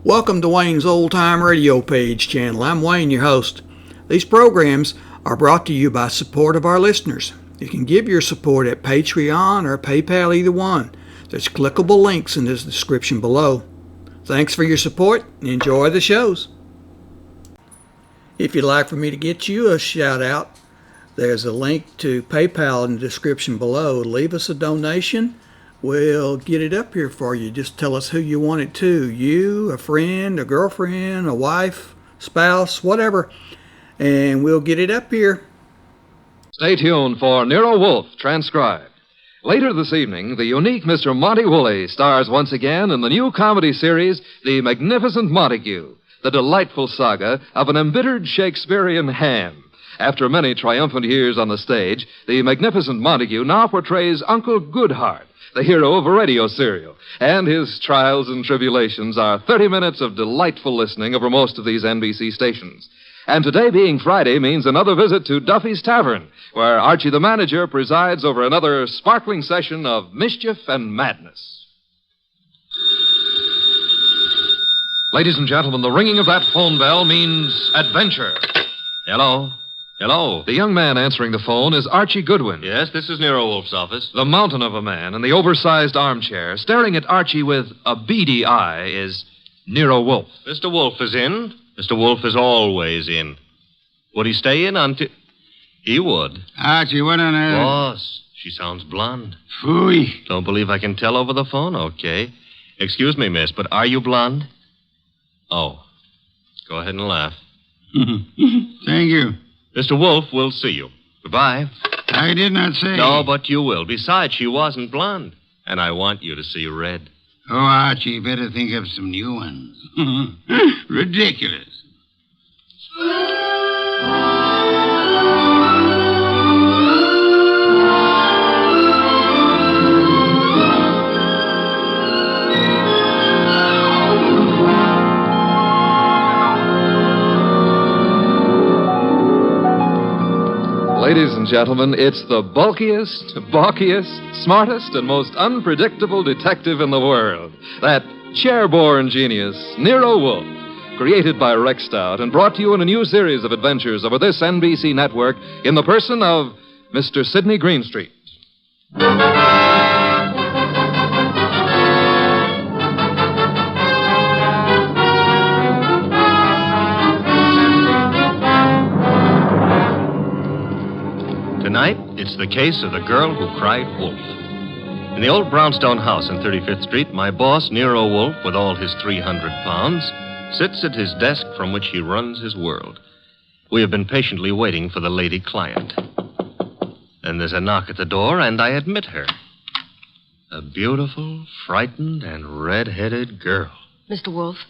Welcome to Wayne's Old Time Radio Page channel. I'm Wayne, your host. These programs are brought to you by support of our listeners. You can give your support at Patreon or PayPal, either one. There's clickable links in the description below. Thanks for your support and enjoy the shows. If you'd like for me to get you a shout out, there's a link to PayPal in the description below. Leave us a donation. We'll get it up here for you. Just tell us who you want it to. You, a friend, a girlfriend, a wife, spouse, whatever. And we'll get it up here. Stay tuned for Nero Wolfe, transcribed. Later this evening, the unique Mr. Monty Woolley stars once again in the new comedy series, The Magnificent Montague, the delightful saga of an embittered Shakespearean ham. After many triumphant years on the stage, the Magnificent Montague now portrays Uncle Goodhart, the hero of a radio serial, and his trials and tribulations are 30 minutes of delightful listening over most of these NBC stations. And today being Friday means another visit to Duffy's Tavern, where Archie the manager presides over another sparkling session of mischief and madness. Ladies and gentlemen, the ringing of that phone bell means adventure. Hello? Hello. The young man answering the phone is Archie Goodwin. Yes, this is Nero Wolfe's office. The mountain of a man in the oversized armchair, staring at Archie with a beady eye, is Nero Wolfe. Mr. Wolfe is in. Mr. Wolfe is always in. Would he stay in until... He would. Archie, what on earth? Boss, she sounds blonde. Phooey. Don't believe I can tell over the phone? Okay. Excuse me, miss, but are you blonde? Oh. Go ahead and laugh. Thank you. Mr. Wolfe, we'll see you. Goodbye. I did not say. No, but you will. Besides, she wasn't blonde. And I want you to see red. Oh, Archie, better think of some new ones. Ridiculous. Ladies and gentlemen, it's the bulkiest, balkiest, smartest, and most unpredictable detective in the world. That chair-borne genius, Nero Wolfe, created by Rex Stout and brought to you in a new series of adventures over this NBC network in the person of Mr. Sydney Greenstreet. Tonight, it's the case of the girl who cried wolf. In the old brownstone house on 35th Street, my boss, Nero Wolfe, with all his 300 pounds, sits at his desk from which he runs his world. We have been patiently waiting for the lady client. Then there's a knock at the door, and I admit her. A beautiful, frightened, and red-headed girl. Mr. Wolfe?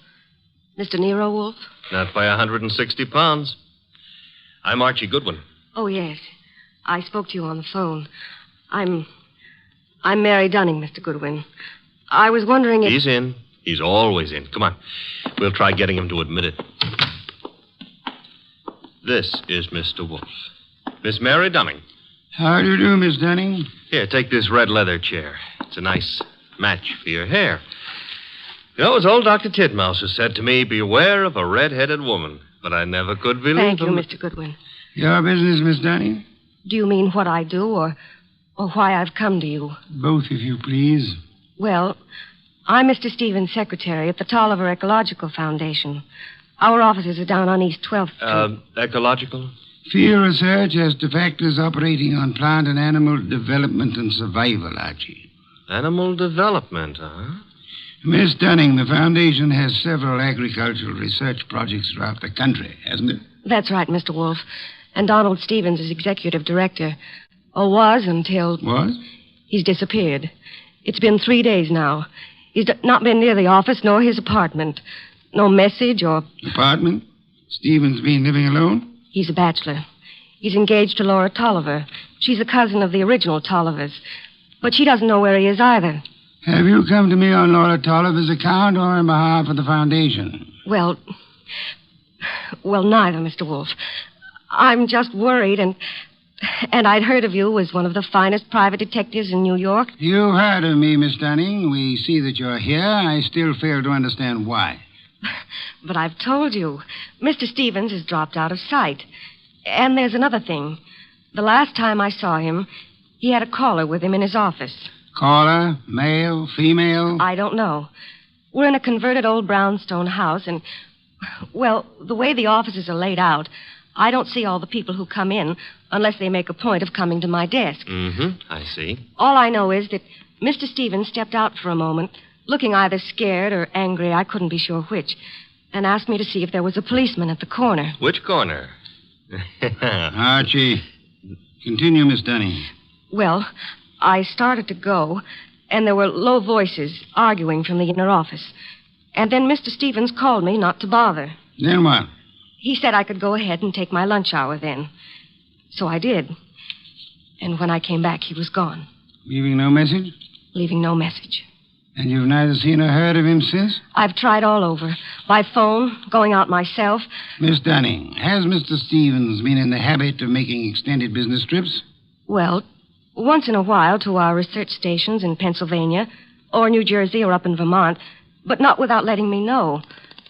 Mr. Nero Wolfe? Not by 160 pounds. I'm Archie Goodwin. Oh, yes. I spoke to you on the phone. I'm Mary Dunning, Mr. Goodwin. I was wondering if... He's in. He's always in. Come on. We'll try getting him to admit it. This is Mr. Wolfe. Miss Mary Dunning. How do you do, Miss Dunning? Here, take this red leather chair. It's a nice match for your hair. You know, as old Dr. Titmouse has said to me, beware of a red-headed woman. But I never could believe Thank you, him. Mr. Goodwin. Your business, Miss Dunning? Do you mean what I do or why I've come to you? Both, if you please. Well, I'm Mr. Stevens' secretary at the Toliver Ecological Foundation. Our offices are down on East 12th Street. Ecological? Field research as to factors operating on plant and animal development and survival, Archie. Animal development, huh? Miss Dunning, the foundation has several agricultural research projects throughout the country, hasn't it? That's right, Mr. Wolfe. And Donald Stevens is executive director. Or was until... Was? He's disappeared. It's been 3 days now. He's not been near the office nor his apartment. No message or... Apartment? Stevens been living alone? He's a bachelor. He's engaged to Laura Toliver. She's a cousin of the original Tolivers. But she doesn't know where he is either. Have you come to me on Laura Toliver's account or on behalf of the foundation? Well, neither, Mr. Wolfe. I'm just worried, and I'd heard of you as one of the finest private detectives in New York. You've heard of me, Miss Dunning. We see that you're here. I still fail to understand why. But I've told you. Mr. Stevens has dropped out of sight. And there's another thing. The last time I saw him, he had a caller with him in his office. Caller? Male? Female? I don't know. We're in a converted old brownstone house, and, well, the way the offices are laid out, I don't see all the people who come in unless they make a point of coming to my desk. I see. All I know is that Mr. Stevens stepped out for a moment, looking either scared or angry, I couldn't be sure which, and asked me to see if there was a policeman at the corner. Which corner? Archie, continue, Miss Dunning. Well, I started to go, and there were low voices arguing from the inner office. And then Mr. Stevens called me not to bother. Then what? He said I could go ahead and take my lunch hour then. So I did. And when I came back, he was gone, Leaving no message? leaving no message. And you've neither seen or heard of him since? I've tried all over. By phone, going out myself. Miss Dunning, has Mr. Stevens been in the habit of making extended business trips? Well, once in a while to our research stations in Pennsylvania, or New Jersey, or up in Vermont, but not without letting me know.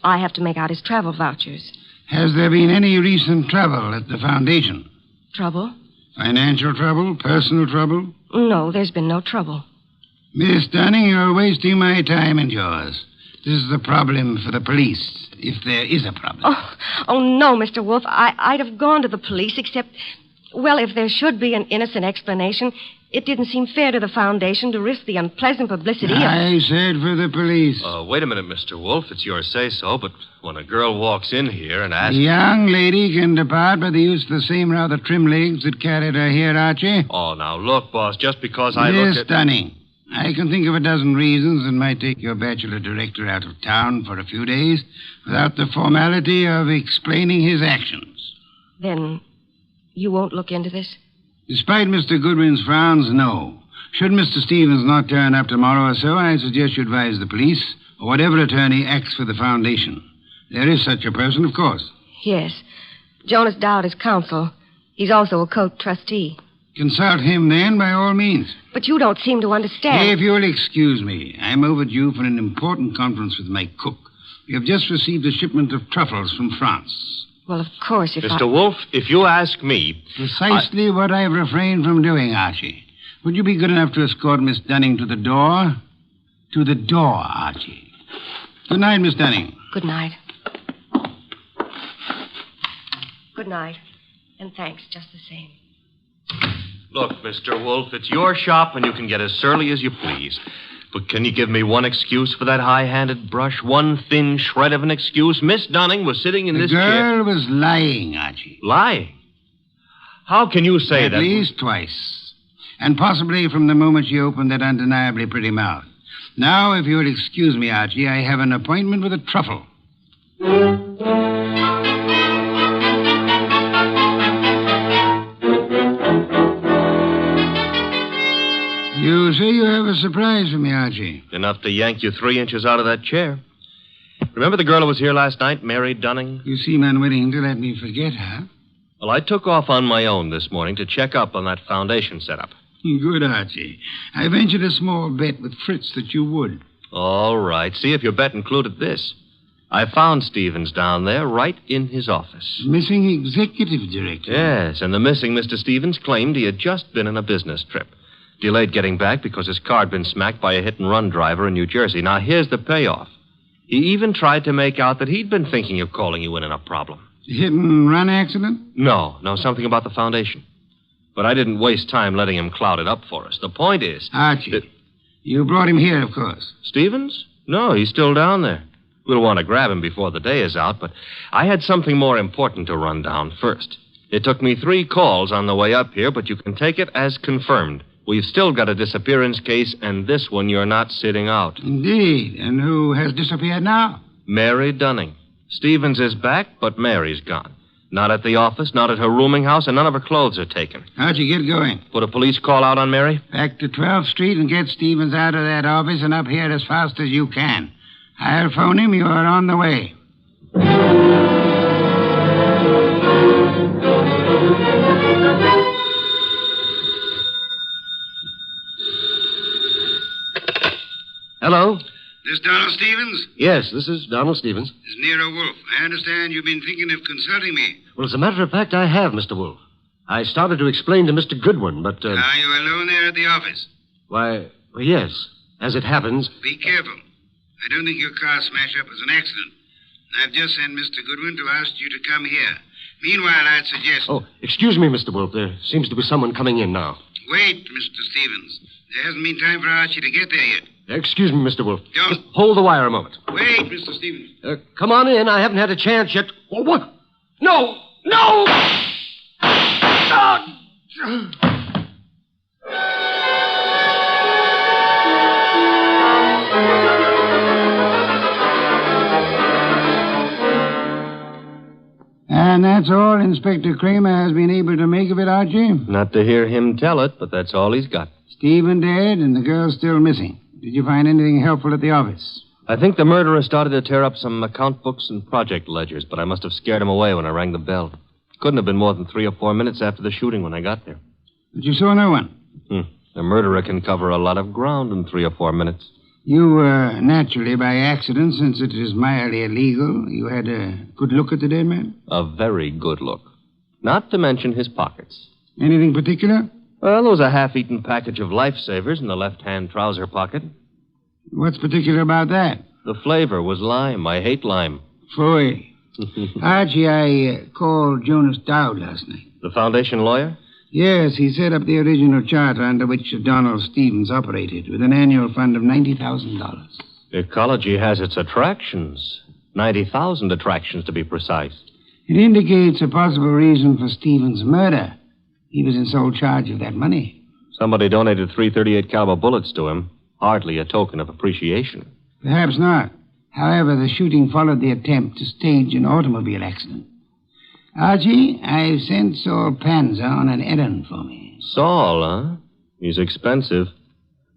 I have to make out his travel vouchers. Has there been any recent trouble at the foundation? Trouble? Financial trouble? Personal trouble? No, there's been no trouble. Miss Dunning, you're wasting my time and yours. This is a problem for the police, if there is a problem. Oh no, Mr. Wolfe. I'd have gone to the police, except, well, if there should be an innocent explanation, it didn't seem fair to the foundation to risk the unpleasant publicity of... I said for the police. Wait a minute, Mr. Wolfe. It's your say-so, but when a girl walks in here and asks... The young lady can depart by the use of the same rather trim legs that carried her here, Archie. Oh, now, look, boss, just because I Miss look at... Dunning, I can think of a dozen reasons that might take your bachelor director out of town for a few days without the formality of explaining his actions. Then you won't look into this? Despite Mr. Goodwin's frowns, no. Should Mr. Stevens not turn up tomorrow or so, I suggest you advise the police or whatever attorney acts for the foundation. There is such a person, of course. Yes. Jonas Dowd is counsel. He's also a co-trustee. Consult him, then, by all means. But you don't seem to understand. If you'll excuse me, I'm overdue for an important conference with my cook. We have just received a shipment of truffles from France. Well, of course, if Mr. Wolfe, if you ask me... Precisely what I've refrained from doing, Archie. Would you be good enough to escort Miss Dunning to the door? To the door, Archie. Good night, Miss Dunning. Good night. Good night. And thanks just the same. Look, Mr. Wolfe, it's your shop and you can get as surly as you please. But can you give me one excuse for that high-handed brush? One thin shred of an excuse? Miss Dunning was sitting in this chair... The girl was lying, Archie. Lying? How can you say that? At least twice. And possibly from the moment she opened that undeniably pretty mouth. Now, if you'll excuse me, Archie, I have an appointment with a truffle. You say you have a surprise for me, Archie. Enough to yank you 3 inches out of that chair. Remember the girl who was here last night, Mary Dunning? You seem unwilling to let me forget her. Well, I took off on my own this morning to check up on that foundation setup. Good, Archie. I ventured a small bet with Fritz that you would. All right. See if your bet included this. I found Stevens down there right in his office. Missing executive director. Yes, and the missing Mr. Stevens claimed he had just been on a business trip. Delayed getting back because his car had been smacked by a hit-and-run driver in New Jersey. Now, here's the payoff. He even tried to make out that he'd been thinking of calling you in on a problem. Hit-and-run accident? No, something about the foundation. But I didn't waste time letting him cloud it up for us. The point is... Archie, you brought him here, of course. Stevens? No, he's still down there. We'll want to grab him before the day is out, but I had something more important to run down first. It took me 3 calls on the way up here, but you can take it as confirmed. We've still got a disappearance case, and this one you're not sitting out. Indeed. And who has disappeared now? Mary Dunning. Stevens is back, but Mary's gone. Not at the office, not at her rooming house, and none of her clothes are taken. How'd you get going? Put a police call out on Mary? Back to 12th Street and get Stevens out of that office and up here as fast as you can. I'll phone him. You're on the way. Hello? This Donald Stevens? Yes, this is Donald Stevens. This is Nero Wolfe. I understand you've been thinking of consulting me. Well, as a matter of fact, I have, Mr. Wolfe. I started to explain to Mr. Goodwin, but... Are you alone there at the office? Why, well, yes. As it happens... Be careful. I don't think your car smash-up was an accident. I've just sent Mr. Goodwin to ask you to come here. Meanwhile, I'd suggest... Oh, excuse me, Mr. Wolfe. There seems to be someone coming in now. Wait, Mr. Stevens. There hasn't been time for Archie to get there yet. Excuse me, Mr. Wolfe. Don't. Just hold the wire a moment. Wait, Mr. Stevens. Come on in. I haven't had a chance yet. Oh, what? No! No! Ah! And that's all Inspector Kramer has been able to make of it, Archie? Not to hear him tell it, but that's all he's got. Stephen dead and the girl still missing. Did you find anything helpful at the office? I think the murderer started to tear up some account books and project ledgers, but I must have scared him away when I rang the bell. Couldn't have been more than 3 or 4 minutes after the shooting when I got there. But you saw no one? The murderer can cover a lot of ground in 3 or 4 minutes. You were naturally by accident, since it is mildly illegal. You had a good look at the dead man? A very good look. Not to mention his pockets. Anything particular? Well, there was a half-eaten package of lifesavers in the left-hand trouser pocket. What's particular about that? The flavor was lime. I hate lime. Foy. Archie, I called Jonas Dowd last night. The foundation lawyer? Yes, he set up the original charter under which Donald Stevens operated, with an annual fund of $90,000. Ecology has its attractions. 90,000 attractions, to be precise. It indicates a possible reason for Stevens' murder. He was in sole charge of that money. Somebody donated 338 caliber bullets to him. Hardly a token of appreciation. Perhaps not. However, the shooting followed the attempt to stage an automobile accident. Archie, I've sent Saul Panza on an errand for me. Saul, huh? He's expensive.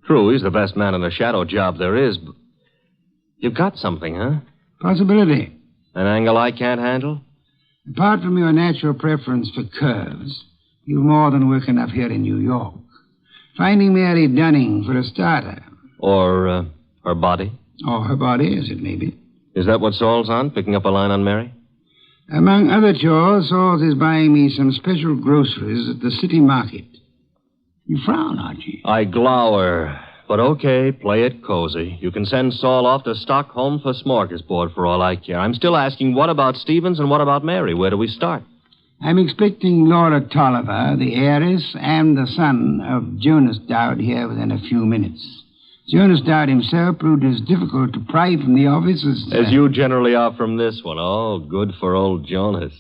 True, he's the best man in the shadow job there is, but... You've got something, huh? Possibility. An angle I can't handle? Apart from your natural preference for curves, you've more than work enough here in New York. Finding Mary Dunning for a starter. Or, her body? Or her body, as it may be. Is that what Saul's on, picking up a line on Mary? Among other chores, Saul is buying me some special groceries at the city market. You frown, Archie. I glower. But okay, play it cozy. You can send Saul off to Stockholm for smorgasbord for all I care. I'm still asking, what about Stevens and what about Mary? Where do we start? I'm expecting Laura Toliver, the heiress, and the son of Jonas Dowd here within a few minutes. Jonas Dowd himself proved as difficult to pry from the office as you generally are from this one. Oh, good for old Jonas.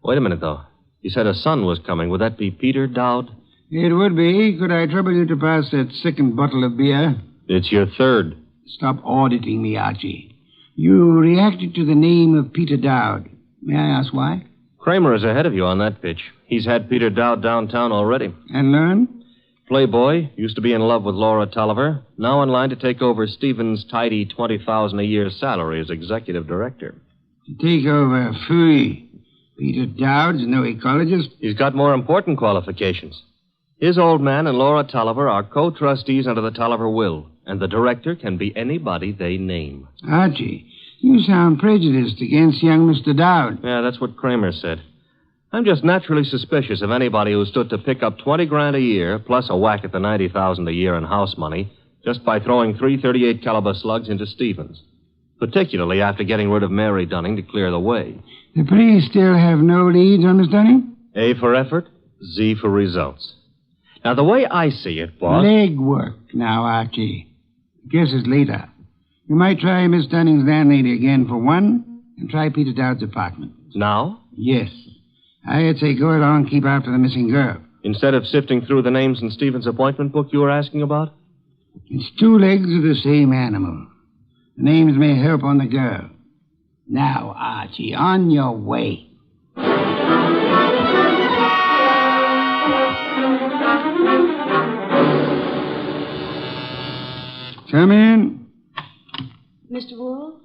Wait a minute, though. You said a son was coming. Would that be Peter Dowd? It would be. Could I trouble you to pass that second bottle of beer? It's your third. Stop auditing me, Archie. You reacted to the name of Peter Dowd. May I ask why? Kramer is ahead of you on that pitch. He's had Peter Dowd downtown already. And learn? Playboy, used to be in love with Laura Toliver, now in line to take over Stevens' tidy $20,000 a year salary as executive director. To take over, phooey. Peter Dowd's no ecologist. He's got more important qualifications. His old man and Laura Toliver are co-trustees under the Toliver will, and the director can be anybody they name. Archie, you sound prejudiced against young Mr. Dowd. Yeah, that's what Kramer said. I'm just naturally suspicious of anybody who stood to pick up $20,000 a year, plus a whack at the $90,000 a year in house money, just by throwing 338 caliber slugs into Stevens. Particularly after getting rid of Mary Dunning to clear the way. The police still have no leads on Miss Dunning? A for effort, Z for results. Now, the way I see it, boss... Leg work now, Archie. Guess it's later. You might try Miss Dunning's landlady again for one, and try Peter Dowd's apartment. Now? Yes. I'd say go along and keep after the missing girl. Instead of sifting through the names in Stevens' appointment book you were asking about? It's 2 legs of the same animal. The names may help on the girl. Now, Archie, on your way. Come in. Mr. Wolfe?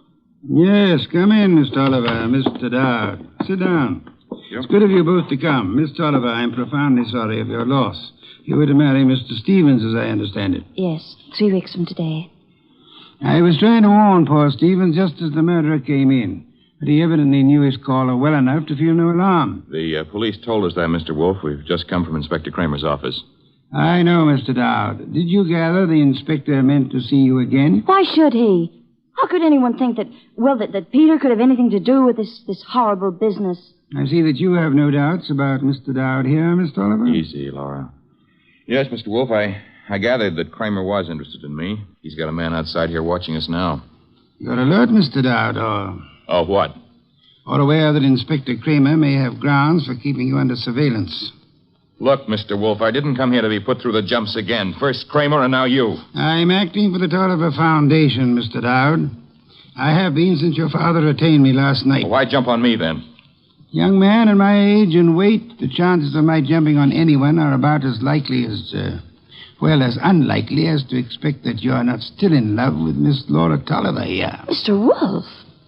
Yes, come in, Miss Toliver, Mr. Dowd. Sit down. It's good of you both to come. Miss Toliver, I'm profoundly sorry of your loss. You were to marry Mr. Stevens, as I understand it. Yes, 3 weeks from today. I was trying to warn poor Stevens just as the murderer came in. But he evidently knew his caller well enough to feel no alarm. The police told us that, Mr. Wolfe. We've just come from Inspector Kramer's office. I know, Mr. Dowd. Did you gather the inspector meant to see you again? Why should he? How could anyone think that Peter could have anything to do with this horrible business? I see that you have no doubts about Mr. Dowd here, Miss Toliver. Easy, Laura. Yes, Mr. Wolfe, I gathered that Kramer was interested in me. He's got a man outside here watching us now. You're alert, Mr. Dowd, or... Oh, what? Or aware that Inspector Kramer may have grounds for keeping you under surveillance. Look, Mr. Wolfe, I didn't come here to be put through the jumps again. First Kramer and now you. I'm acting for the Toliver Foundation, Mr. Dowd. I have been since your father retained me last night. Well, why jump on me, then? Young man, at my age and weight, the chances of my jumping on anyone are about as likely as unlikely as to expect that you're not still in love with Miss Laura Toliver here. Mr. Wolfe,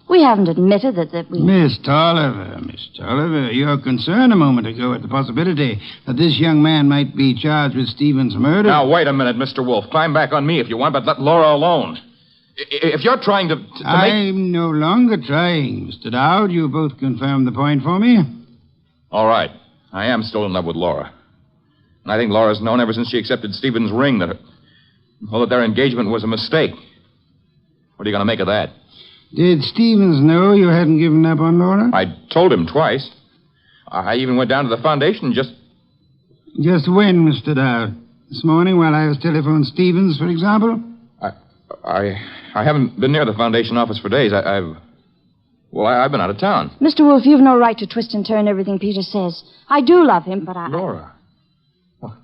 we haven't admitted that we... Miss Toliver, your concern a moment ago at the possibility that this young man might be charged with Stevens' murder... Now, wait a minute, Mr. Wolfe. Climb back on me if you want, but let Laura alone. If you're trying to make... I'm no longer trying, Mr. Dowd. You both confirmed the point for me. All right. I am still in love with Laura. And I think Laura's known ever since she accepted Stevens' ring that their engagement was a mistake. What are you going to make of that? Did Stevens know you hadn't given up on Laura? I told him twice. I even went down to the foundation just... Just when, Mr. Dowd? This morning while I was telephoning Stevens, for example? I haven't been near the foundation office for days. I've been out of town. Mr. Wolfe, you've no right to twist and turn everything Peter says. I do love him, but Laura. Well,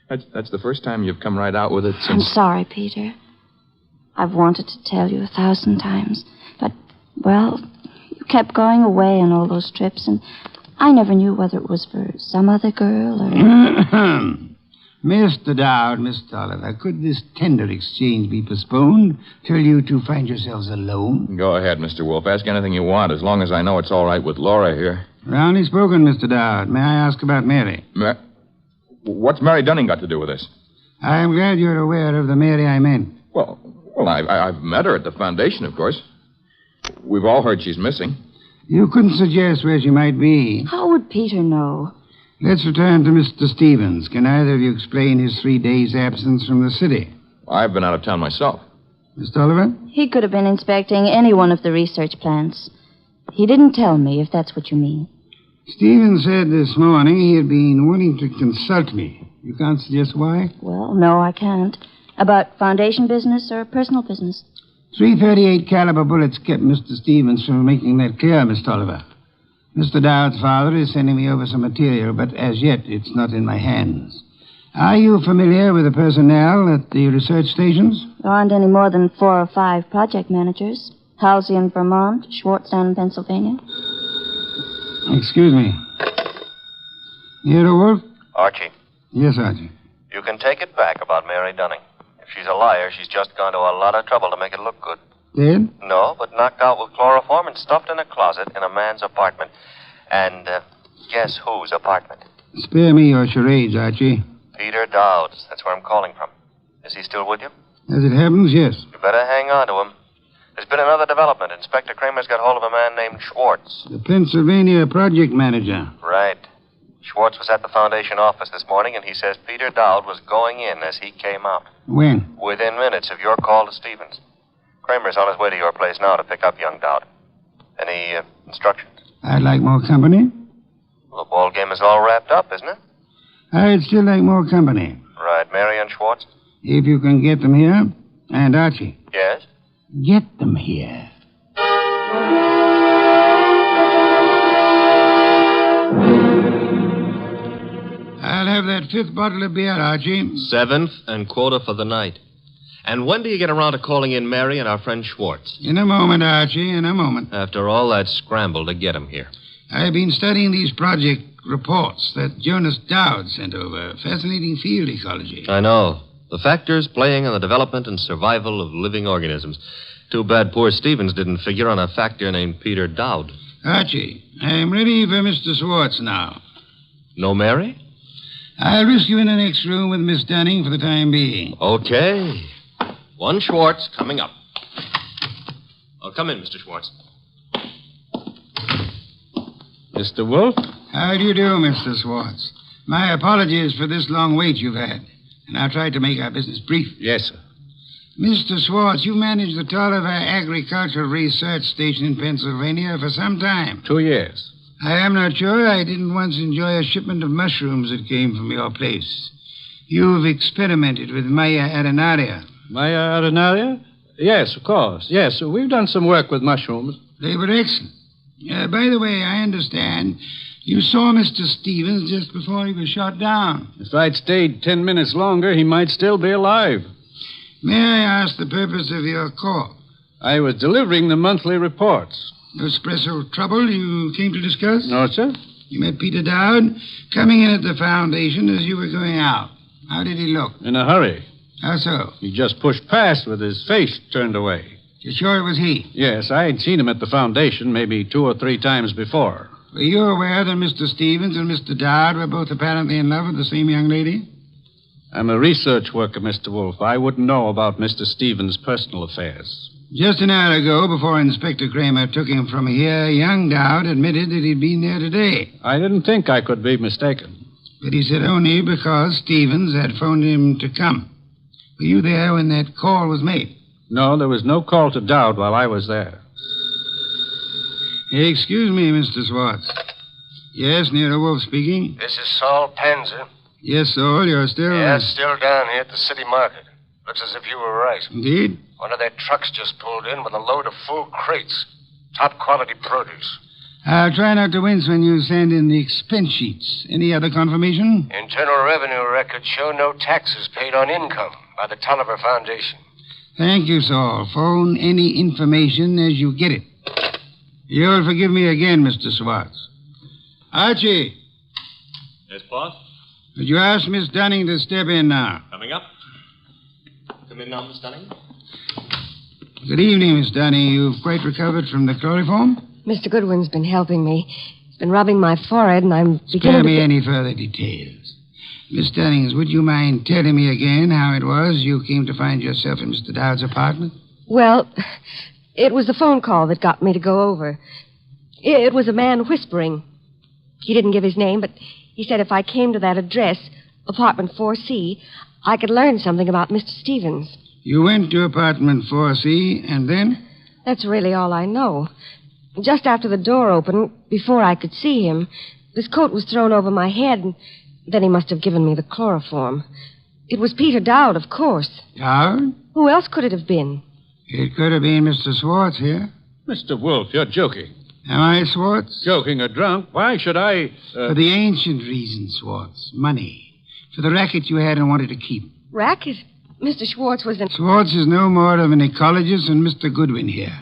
that's the first time you've come right out with it since... I'm sorry, Peter. I've wanted to tell you 1,000 times. But, you kept going away on all those trips, and I never knew whether it was for some other girl or... Mr. Dowd, Miss Toliver, could this tender exchange be postponed till you two find yourselves alone? Go ahead, Mr. Wolfe. Ask anything you want, as long as I know it's all right with Laura here. Roundly spoken, Mr. Dowd. May I ask about Mary? What's Mary Dunning got to do with this? I'm glad you're aware of the Mary I meant. Well, I've met her at the foundation, of course. We've all heard she's missing. You couldn't suggest where she might be. How would Peter know? Let's return to Mr. Stevens. Can either of you explain his 3 days' absence from the city? I've been out of town myself. Miss Toliver? He could have been inspecting any one of the research plants. He didn't tell me, if that's what you mean. Stevens said this morning he had been wanting to consult me. You can't suggest why? Well, no, I can't. About foundation business or personal business? .338 caliber bullets kept Mr. Stevens from making that clear, Miss Toliver. Mr. Dowd's father is sending me over some material, but as yet it's not in my hands. Are you familiar with the personnel at the research stations? There aren't any more than 4 or 5 project managers. Halsey in Vermont, Schwartz down in Pennsylvania. Excuse me. Nero Wolfe? Archie, Yes, Archie. you can take it back about Mary Dunning. If she's a liar, she's just gone to a lot of trouble to make it look good. Dead? No, but knocked out with chloroform and stuffed in a closet in a man's apartment. And guess whose apartment? Spare me your charades, Archie. Peter Dowd's. That's where I'm calling from. Is he still with you? As it happens, yes. You better hang on to him. There's been another development. Inspector Kramer's got hold of a man named Schwartz. The Pennsylvania project manager. Right. Schwartz was at the foundation office this morning, and he says Peter Dowd was going in as he came out. When? Within minutes of your call to Stevens. Kramer's on his way to your place now to pick up young Dowd. Any instructions? I'd like more company. Well, the ball game is all wrapped up, isn't it? I'd still like more company. Right. Mary and Schwartz? If you can get them here. And Archie, Yes? get them here. I'll have that 5th bottle of beer, Archie. 7th and quarter for the night. And when do you get around to calling in Mary and our friend Schwartz? In a moment, Archie, in a moment. After all that scramble to get him here. I've been studying these project reports that Jonas Dowd sent over. Fascinating field ecology. I know. The factors playing in the development and survival of living organisms. Too bad poor Stevens didn't figure on a factor named Peter Dowd. Archie, I'm ready for Mr. Schwartz now. No Mary? I'll risk you in the next room with Miss Dunning for the time being. Okay. One Schwartz coming up. Oh, come in, Mr. Schwartz. Mr. Wolfe? How do you do, Mr. Schwartz? My apologies for this long wait you've had, and I'll try to make our business brief. Yes, sir. Mr. Schwartz, you managed the Toliver Ecological Research Station in Pennsylvania for some time. 2 years. I am not sure I didn't once enjoy a shipment of mushrooms that came from your place. You've experimented with Maya arenaria. Maya arenaria? Yes, of course. Yes, we've done some work with mushrooms. They were excellent. By the way, I understand you saw Mr. Stevens just before he was shot down. If I'd stayed 10 minutes longer, he might still be alive. May I ask the purpose of your call? I was delivering the monthly reports. No special trouble you came to discuss? No, sir. You met Peter Dowd coming in at the foundation as you were going out. How did he look? In a hurry. How so? He just pushed past with his face turned away. You sure it was he? Yes, I had seen him at the foundation maybe 2 or 3 times before. Were you aware that Mr. Stevens and Mr. Dowd were both apparently in love with the same young lady? I'm a research worker, Mr. Wolfe. I wouldn't know about Mr. Stevens' personal affairs. Just an hour ago, before Inspector Kramer took him from here, young Dowd admitted that he'd been there today. I didn't think I could be mistaken. But he said only because Stevens had phoned him to come. Were you there when that call was made? No, there was no call to Dowd while I was there. Excuse me, Mr. Schwartz. Yes, Nero Wolfe speaking. This is Saul Panzer. Yes, Saul, you're still... Yes, still down here at the city market. Looks as if you were right. Indeed? One of their trucks just pulled in with a load of full crates. Top quality produce. I'll try not to wince when you send in the expense sheets. Any other confirmation? Internal Revenue records show no taxes paid on income by the Toliver Foundation. Thank you, Saul. Phone any information as you get it. You'll forgive me again, Mr. Schwartz. Archie, Yes, boss? would you ask Miss Dunning to step in now? Coming up. Come in now, Miss Dunning. Good evening, Miss Dunning. You've quite recovered from the chloroform? Mr. Goodwin's been helping me. He's been rubbing my forehead, and I'm Spare beginning me to... any further details. Miss Dunnings, would you mind telling me again how it was you came to find yourself in Mr. Dowd's apartment? Well, it was the phone call that got me to go over. It was a man whispering. He didn't give his name, but he said if I came to that address, apartment 4C, I could learn something about Mr. Stevens. You went to apartment 4C, and then? That's really all I know. Just after the door opened, before I could see him, his coat was thrown over my head, and then he must have given me the chloroform. It was Peter Dowd, of course. Dowd? Who else could it have been? It could have been Mr. Schwartz here. Mr. Wolfe, you're joking. Am I, Schwartz? Joking or drunk? Why should I... For the ancient reason, Schwartz. Money. For the racket you had and wanted to keep. Racket? Mr. Schwartz was in... Schwartz is no more of an ecologist than Mr. Goodwin here.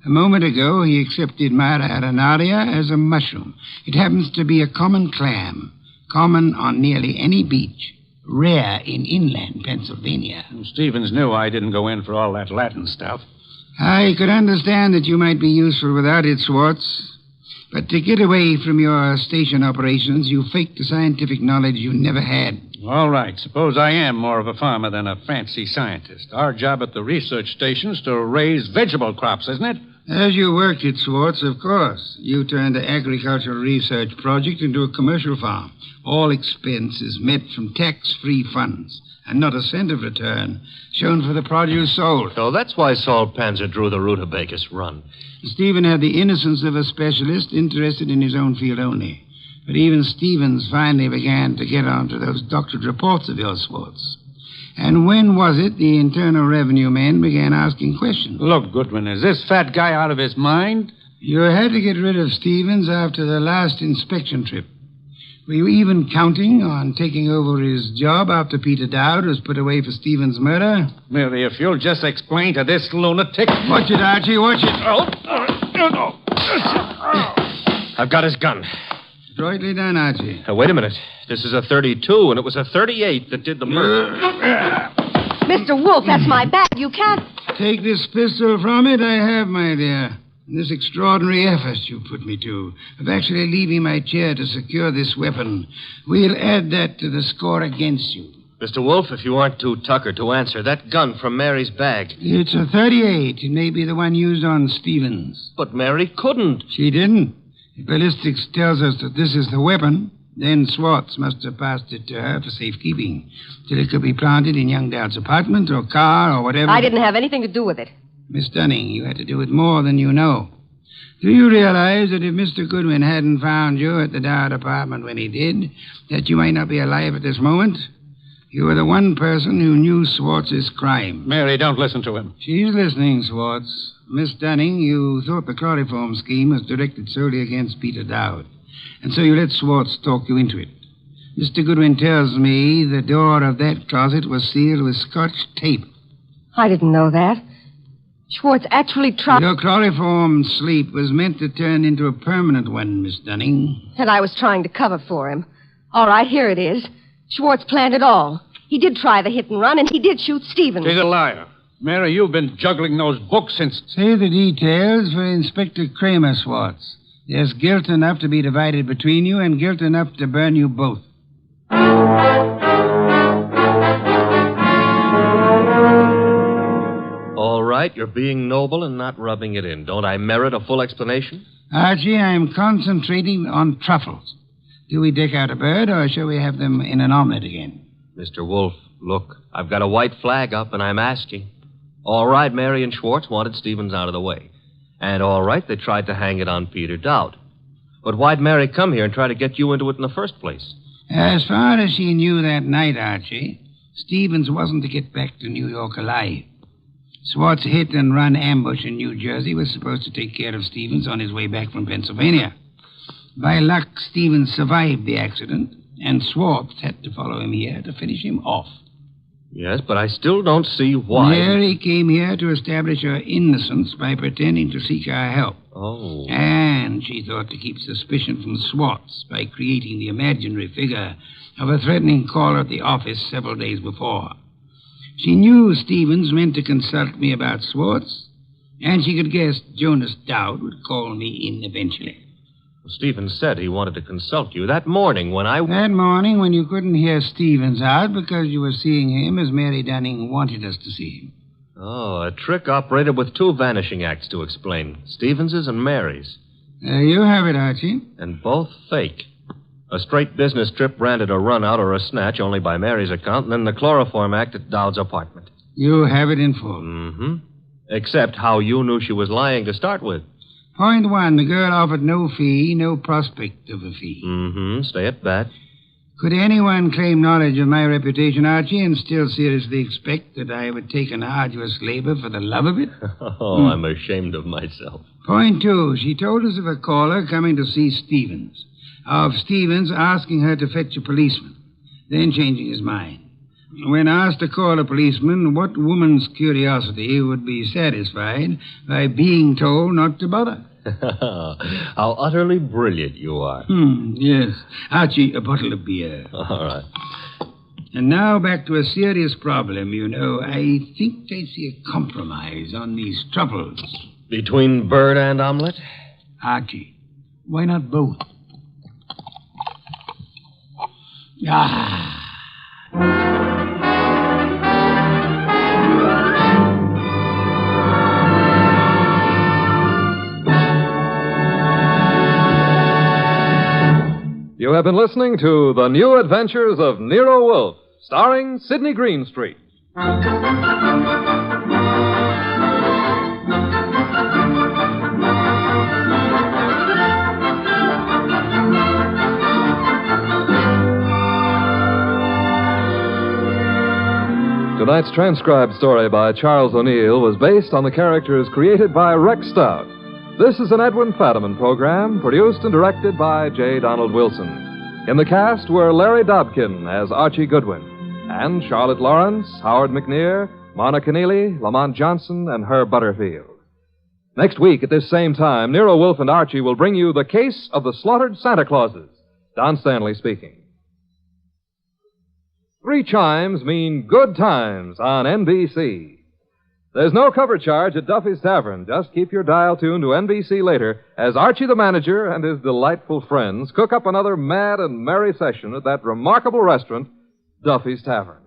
A moment ago, he accepted Mara arenaria as a mushroom. It happens to be a common clam, common on nearly any beach, rare in inland Pennsylvania. Stevens knew I didn't go in for all that Latin stuff. I could understand that you might be useful without it, Schwartz. But to get away from your station operations, you faked the scientific knowledge you never had. All right. Suppose I am more of a farmer than a fancy scientist. Our job at the research station is to raise vegetable crops, isn't it? As you worked it, Schwartz, of course. You turned the agricultural research project into a commercial farm. All expenses met from tax-free funds, and not a cent of return shown for the produce sold. So that's why Saul Panzer drew the rutabagus run. Stephen had the innocence of a specialist interested in his own field only. But even Stevens finally began to get onto those doctored reports of yours, Schwartz. And when was it the Internal Revenue men began asking questions? Look, Goodwin, is this fat guy out of his mind? You had to get rid of Stevens after the last inspection trip. Were you even counting on taking over his job after Peter Dowd was put away for Stevens' murder? Merely, if you'll just explain to this lunatic... Watch it, Archie, watch it. I've got his gun. Adroitly done, Archie. Wait a minute. This is a 32, and it was a 38 that did the murder. Mr. Wolfe, that's my bag. You can't... Take this pistol from it, I have, my dear. This extraordinary effort you put me to, of actually leaving my chair to secure this weapon, we'll add that to the score against you. Mr. Wolfe, if you aren't too tuckered to answer, that gun from Mary's bag. It's a .38. It may be the one used on Stevens. But Mary couldn't. She didn't. If ballistics tells us that this is the weapon, then Swartz must have passed it to her for safekeeping, till it could be planted in young Dowd's apartment or car or whatever. I didn't have anything to do with it. Miss Dunning, you had to do with more than you know. Do you realize that if Mr. Goodwin hadn't found you at the Dowd apartment when he did, that you might not be alive at this moment? You were the one person who knew Swartz's crime. Mary, don't listen to him. She's listening, Swartz. Miss Dunning, you thought the chloroform scheme was directed solely against Peter Dowd, and so you let Swartz talk you into it. Mr. Goodwin tells me the door of that closet was sealed with Scotch tape. I didn't know that. Schwartz actually tried... Your chloroform sleep was meant to turn into a permanent one, Miss Dunning. And I was trying to cover for him. All right, here it is. Schwartz planned it all. He did try the hit and run, and he did shoot Stevens. He's a liar. Mary, you've been juggling those books since... Say the details for Inspector Kramer, Swartz. There's guilt enough to be divided between you and guilt enough to burn you both. All right, you're being noble and not rubbing it in. Don't I merit a full explanation? Archie, I'm concentrating on truffles. Do we deck out a bird, or shall we have them in an omelet again? Mr. Wolfe, look, I've got a white flag up, and I'm asking. All right, Mary and Schwartz wanted Stevens out of the way. And all right, they tried to hang it on Peter Dowd. But why'd Mary come here and try to get you into it in the first place? As far as she knew that night, Archie, Stevens wasn't to get back to New York alive. Swartz hit and run ambush in New Jersey was supposed to take care of Stevens on his way back from Pennsylvania. By luck, Stevens survived the accident, and Swartz had to follow him here to finish him off. Yes, but I still don't see why. Mary came here to establish her innocence by pretending to seek our help. Oh. And she thought to keep suspicion from Swartz by creating the imaginary figure of a threatening caller at the office several days before. She knew Stevens meant to consult me about Swartz, and she could guess Jonas Dowd would call me in eventually. Stevens said he wanted to consult you that morning when I... That morning when you couldn't hear Stevens out because you were seeing him as Mary Dunning wanted us to see him. Oh, a trick operated with two vanishing acts to explain. Stevens's and Mary's. There you have it, Archie. And both fake. A straight business trip branded a run-out or a snatch only by Mary's account, and then the chloroform act at Dowd's apartment. You have it in full. Mm-hmm. Except how you knew she was lying to start with. Point one, the girl offered no fee, no prospect of a fee. Mm-hmm. Stay at that. Could anyone claim knowledge of my reputation, Archie, and still seriously expect that I would take an arduous labor for the love of it? I'm ashamed of myself. Point two, she told us of a caller coming to see Stevens. Of Stevens asking her to fetch a policeman, then changing his mind. When asked to call a policeman, what woman's curiosity would be satisfied by being told not to bother? How utterly brilliant you are. Yes. Archie, a bottle of beer. All right. And now back to a serious problem, you know. I think I see a compromise on these truffles. Between bird and omelet? Archie, why not both? Ah. You have been listening to The New Adventures of Nero Wolfe, starring Sydney Greenstreet. Tonight's transcribed story by Charles O'Neill was based on the characters created by Rex Stout. This is an Edwin Fadiman program, produced and directed by J. Donald Wilson. In the cast were Larry Dobkin as Archie Goodwin, and Charlotte Lawrence, Howard McNear, Monica Neely, Lamont Johnson, and Herb Butterfield. Next week at this same time, Nero Wolfe and Archie will bring you The Case of the Slaughtered Santa Clauses. Don Stanley speaking. 3 chimes mean good times on NBC. There's no cover charge at Duffy's Tavern. Just keep your dial tuned to NBC later as Archie the manager and his delightful friends cook up another mad and merry session at that remarkable restaurant, Duffy's Tavern.